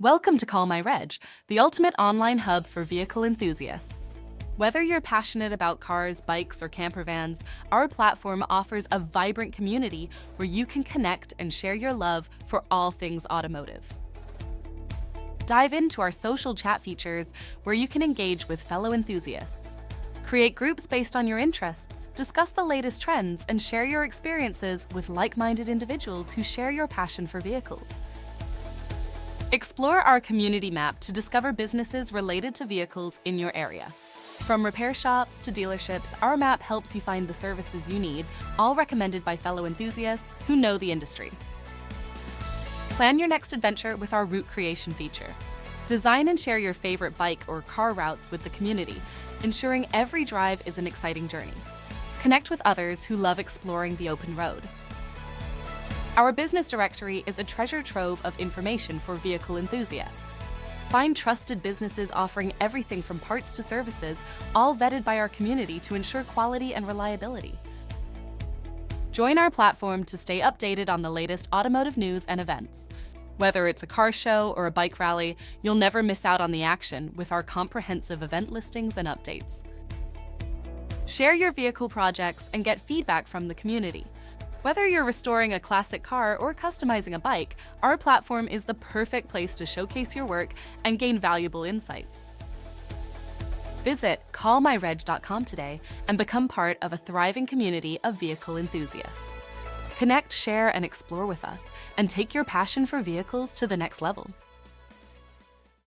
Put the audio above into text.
Welcome to Call My Reg, the ultimate online hub for vehicle enthusiasts. Whether you're passionate about cars, bikes, or campervans, our platform offers a vibrant community where you can connect and share your love for all things automotive. Dive into our social chat features where you can engage with fellow enthusiasts. Create groups based on your interests, discuss the latest trends, and share your experiences with like-minded individuals who share your passion for vehicles. Explore our community map to discover businesses related to vehicles in your area. From repair shops to dealerships, our map helps you find the services you need, all recommended by fellow enthusiasts who know the industry. Plan your next adventure with our route creation feature. Design and share your favorite bike or car routes with the community, ensuring every drive is an exciting journey. Connect with others who love exploring the open road. Our business directory is a treasure trove of information for vehicle enthusiasts. Find trusted businesses offering everything from parts to services, all vetted by our community to ensure quality and reliability. Join our platform to stay updated on the latest automotive news and events. Whether it's a car show or a bike rally, you'll never miss out on the action with our comprehensive event listings and updates. Share your vehicle projects and get feedback from the community. Whether you're restoring a classic car or customizing a bike, our platform is the perfect place to showcase your work and gain valuable insights. Visit callmyreg.com today and become part of a thriving community of vehicle enthusiasts. Connect, share, and explore with us, and take your passion for vehicles to the next level.